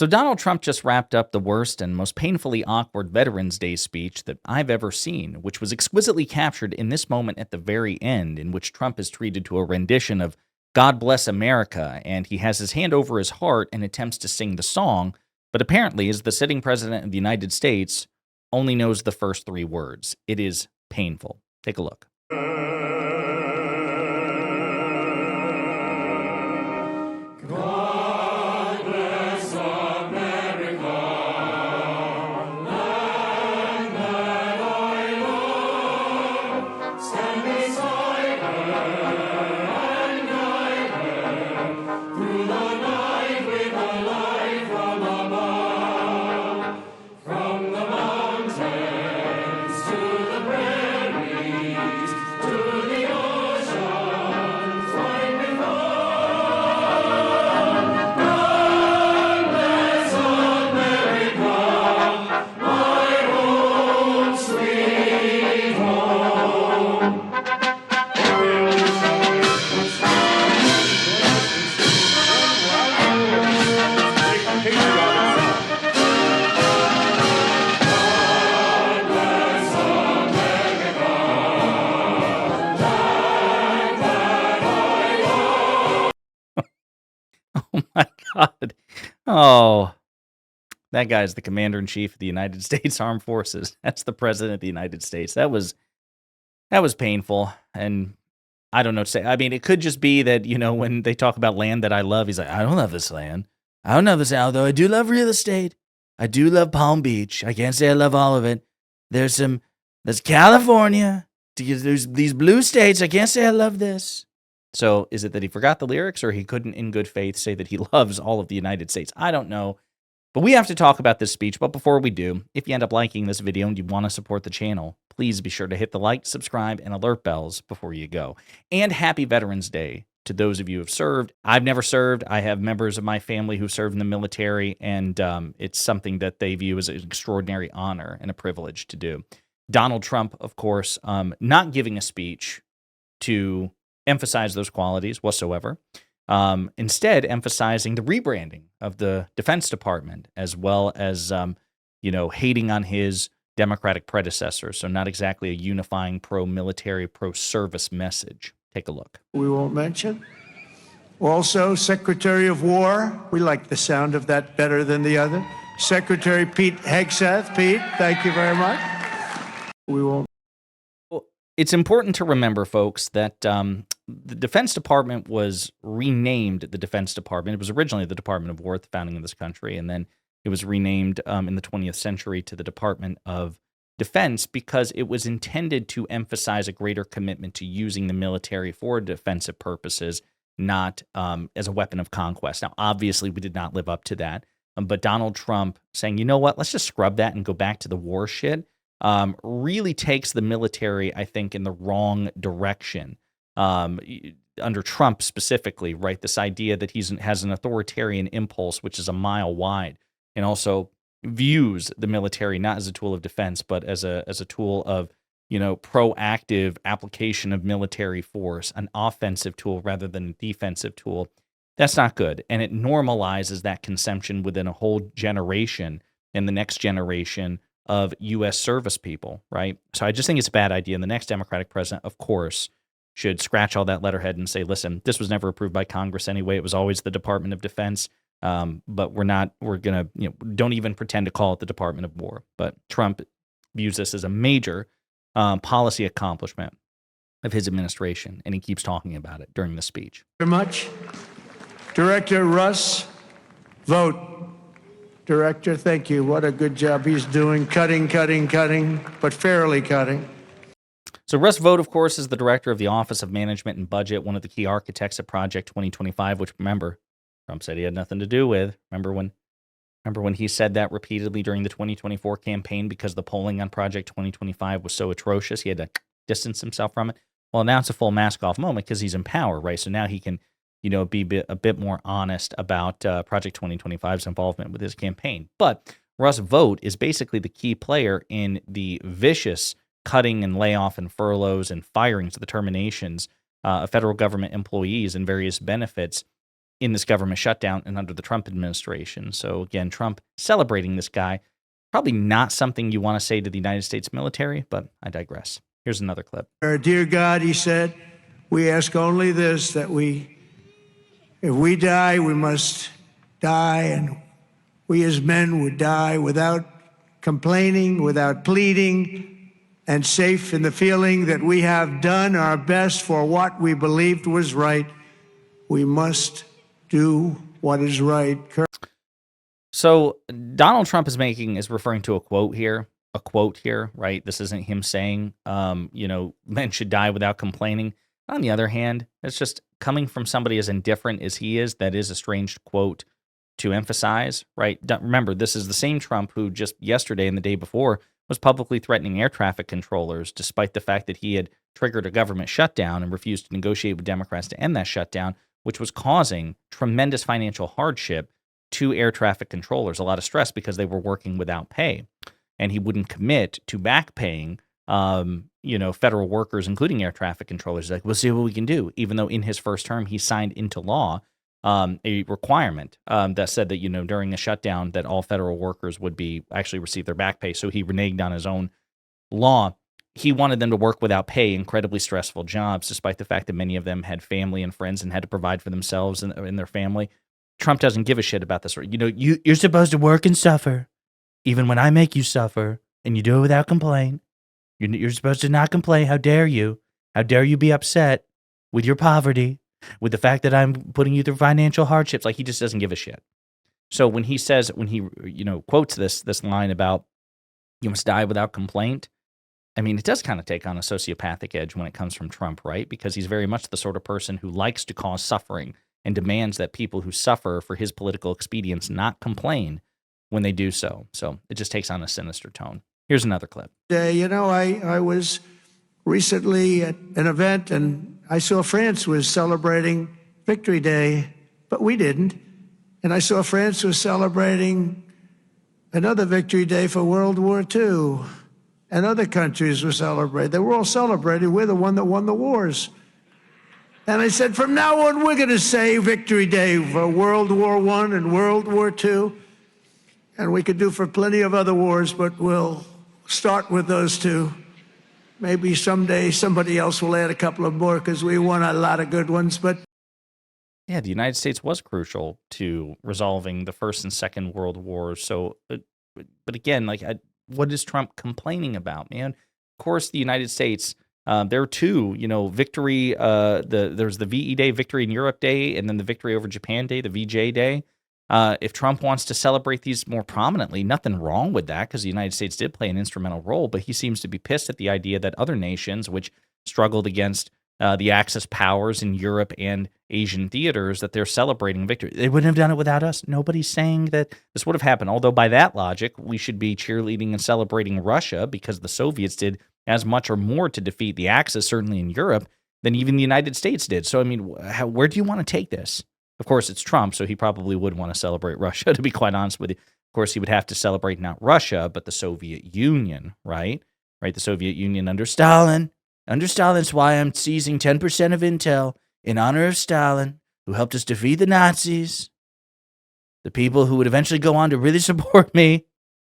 So Donald Trump just wrapped up the worst and most painfully awkward Veterans Day speech that I've ever seen, which was exquisitely captured in this moment at the very end, in which Trump is treated to a rendition of God Bless America, and he has his hand over his heart and attempts to sing the song, but apparently, as the sitting president of the United States, only knows the first three words. It is painful. Take a look. Oh my God. Oh, that guy's the commander-in-chief of the United States Armed Forces. That's the president of the United States. That was painful. And I don't know what to say. I mean, it could just be that, when they talk about land that I love, he's like, I don't love this land. I don't love this, although I do love real estate. I do love Palm Beach. I can't say I love all of it. There's California. There's these blue states. I can't say I love this. So is it that he forgot the lyrics, or he couldn't in good faith say that he loves all of the United States? I don't know. But we have to talk about this speech. But before we do, if you end up liking this video and you want to support the channel, please be sure to hit the like, subscribe, and alert bells before you go. And happy Veterans Day to those of you who have served. I've never served. I have members of my family who served in the military, and it's something that they view as an extraordinary honor and a privilege to do. Donald Trump, of course, not giving a speech to emphasize those qualities whatsoever. Instead, emphasizing the rebranding of the Defense Department, as well as, hating on his Democratic predecessor. So not exactly a unifying pro-military, pro-service message. Take a look. We won't mention. Also, Secretary of War. We like the sound of that better than the other. Secretary Pete Hegseth. Pete, thank you very much. We won't. It's important to remember, folks, that the Defense Department was renamed the Defense Department. It was originally the Department of War at the founding of this country, and then it was renamed in the 20th century to the Department of Defense because it was intended to emphasize a greater commitment to using the military for defensive purposes, not as a weapon of conquest. Now, obviously, we did not live up to that, but Donald Trump saying, you know what, let's just scrub that and go back to the war shit, really takes the military, I think, in the wrong direction. Under Trump specifically, right? This idea that he has an authoritarian impulse, which is a mile wide, and also views the military not as a tool of defense, but as a tool of, proactive application of military force, an offensive tool rather than a defensive tool. That's not good. And it normalizes that consumption within a whole generation and the next generation of U.S. service people, right? So I just think it's a bad idea. And the next Democratic president, of course, should scratch all that letterhead and say, listen, this was never approved by Congress anyway. It was always the Department of Defense. But we're going to, don't even pretend to call it the Department of War. But Trump views this as a major policy accomplishment of his administration, and he keeps talking about it during the speech. Very much. Director Russ Vogt. Director, thank you. What a good job he's doing. Cutting, but fairly cutting. So Russ Vogt, of course, is the director of the Office of Management and Budget, one of the key architects of Project 2025, which, remember, Trump said he had nothing to do with. Remember when he said that repeatedly during the 2024 campaign because the polling on Project 2025 was so atrocious, he had to distance himself from it? Well, now it's a full mask-off moment because he's in power, right? So now he can, be a bit more honest about Project 2025's involvement with his campaign. But Russ Vogt is basically the key player in the vicious cutting and layoff and furloughs and firings, the terminations of federal government employees and various benefits in this government shutdown and under the Trump administration. So again, Trump celebrating this guy, probably not something you want to say to the United States military, but I digress. Here's another clip. Dear God, he said, we ask only this, that if we die, we must die, and we as men would die without complaining, without pleading, and safe in the feeling that we have done our best for what we believed was right. We must do what is right. So Donald Trump is referring to a quote here, right? This isn't him saying, men should die without complaining. On the other hand, it's just coming from somebody as indifferent as he is. That is a strange quote to emphasize, right? Remember, this is the same Trump who just yesterday and the day before was publicly threatening air traffic controllers, despite the fact that he had triggered a government shutdown and refused to negotiate with Democrats to end that shutdown, which was causing tremendous financial hardship to air traffic controllers, a lot of stress because they were working without pay. And he wouldn't commit to back paying, federal workers, including air traffic controllers. He's like, we'll see what we can do. Even though in his first term, he signed into law a requirement that said that, during the shutdown that all federal workers would actually receive their back pay. So he reneged on his own law. He wanted them to work without pay, incredibly stressful jobs, despite the fact that many of them had family and friends and had to provide for themselves and their family. Trump doesn't give a shit about this. You're supposed to work and suffer, even when I make you suffer, and you do it without complaint. You're supposed to not complain. How dare you? How dare you be upset with your poverty, with the fact that I'm putting you through financial hardships? Like, he just doesn't give a shit. So when he quotes this line about you must die without complaint, I mean, it does kind of take on a sociopathic edge when it comes from Trump, right? Because he's very much the sort of person who likes to cause suffering and demands that people who suffer for his political expedience not complain when they do so. So it just takes on a sinister tone. Here's another clip. I was recently at an event and I saw France was celebrating Victory Day, but we didn't. And I saw France was celebrating another Victory Day for World War II. And other countries were celebrating. They were all celebrating. We're the one that won the wars. And I said, from now on, we're going to say Victory Day for World War I and World War II. And we could do for plenty of other wars, but we'll start with those two. Maybe someday somebody else will add a couple of more because we won a lot of good ones. But yeah, the United States was crucial to resolving the First and Second World Wars. So, but again, what is Trump complaining about, man? Of course, the United States, there are two, victory, there's the VE Day, Victory in Europe Day, and then the Victory over Japan Day, the VJ Day. If Trump wants to celebrate these more prominently, nothing wrong with that because the United States did play an instrumental role, but he seems to be pissed at the idea that other nations, which struggled against the Axis powers in Europe and Asian theaters, that they're celebrating victory. They wouldn't have done it without us. Nobody's saying that this would have happened, although by that logic, we should be cheerleading and celebrating Russia because the Soviets did as much or more to defeat the Axis, certainly in Europe, than even the United States did. So, I mean, where do you want to take this? Of course, it's Trump, so he probably would want to celebrate Russia, to be quite honest with you. Of course, he would have to celebrate not Russia, but the Soviet Union, right? Right, the Soviet Union under Stalin. Under Stalin's why I'm seizing 10% of Intel in honor of Stalin, who helped us defeat the Nazis, the people who would eventually go on to really support me.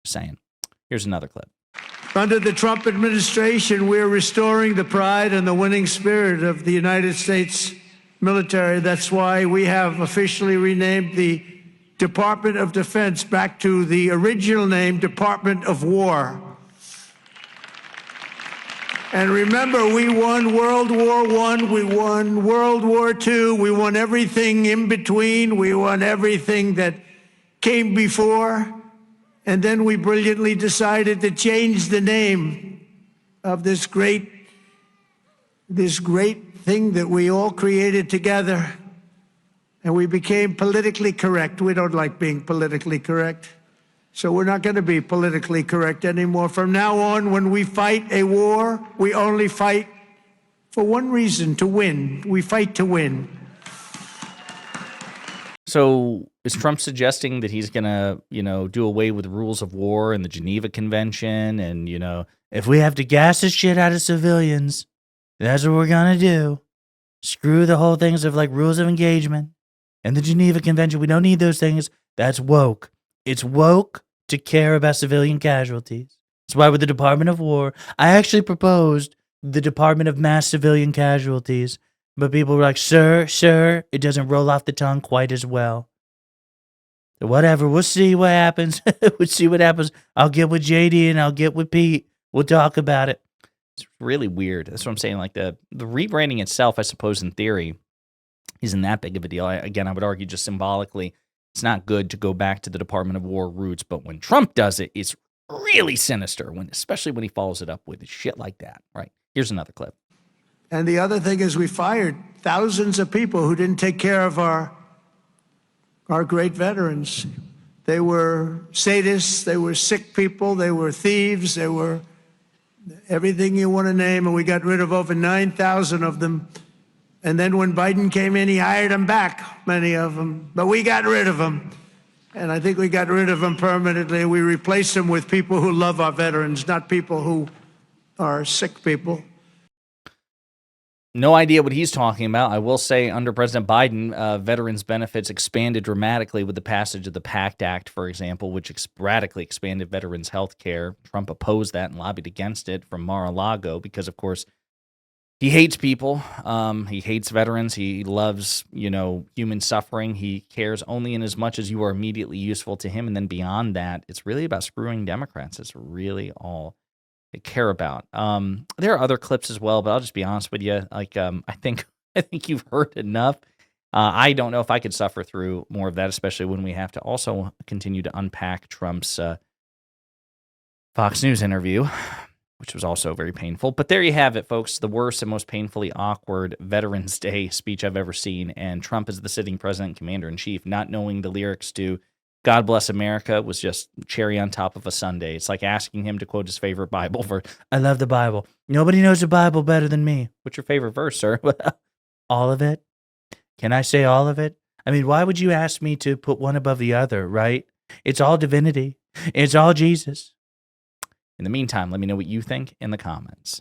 Just saying. Here's another clip. Under the Trump administration, we're restoring the pride and the winning spirit of the United States military. That's why we have officially renamed the Department of Defense back to the original name, Department of War. And remember, we won World War I, we won World War II, we won everything in between, we won everything that came before, and then we brilliantly decided to change the name of this great thing that we all created together, and we became politically correct. We don't like being politically correct. So we're not going to be politically correct anymore. From now on, when we fight a war, we only fight for one reason, to win. We fight to win. So is Trump suggesting that he's going to, do away with the rules of war and the Geneva Convention and, if we have to gas the shit out of civilians, that's what we're going to do. Screw the whole things of rules of engagement and the Geneva Convention. We don't need those things. That's woke. It's woke to care about civilian casualties. That's why with the Department of War, I actually proposed the Department of Mass Civilian Casualties, but people were like, sir, it doesn't roll off the tongue quite as well. So whatever, we'll see what happens. We'll see what happens. I'll get with JD and I'll get with Pete. We'll talk about it. It's really weird. That's what I'm saying. Like the rebranding itself, I suppose, in theory, isn't that big of a deal. Again, I would argue just symbolically, it's not good to go back to the Department of War roots. But when Trump does it, it's really sinister, especially when he follows it up with shit like that. Right. Here's another clip. And the other thing is we fired thousands of people who didn't take care of our great veterans. They were sadists, they were sick people, they were thieves, they were everything you want to name, and we got rid of over 9,000 of them. And then when Biden came in, he hired them back, many of them. But we got rid of them. And I think we got rid of them permanently. We replaced them with people who love our veterans, not people who are sick people. No idea what he's talking about. I will say under President Biden, veterans benefits expanded dramatically with the passage of the PACT Act, for example, which radically expanded veterans' health care. Trump opposed that and lobbied against it from Mar-a-Lago because, of course, he hates people. He hates veterans. He loves, human suffering. He cares only in as much as you are immediately useful to him. And then beyond that, it's really about screwing Democrats. It's really all care about. There are other clips as well, but I'll just be honest with you. Like, I think you've heard enough. I don't know if I could suffer through more of that, especially when we have to also continue to unpack Trump's Fox News interview, which was also very painful. But there you have it, folks. The worst and most painfully awkward Veterans Day speech I've ever seen. And Trump is the sitting president, commander-in-chief, not knowing the lyrics to God Bless America was just cherry on top of a sundae. It's like asking him to quote his favorite Bible verse. I love the Bible. Nobody knows the Bible better than me. What's your favorite verse, sir? All of it. Can I say all of it? I mean, why would you ask me to put one above the other, right? It's all divinity. It's all Jesus. In the meantime, let me know what you think in the comments.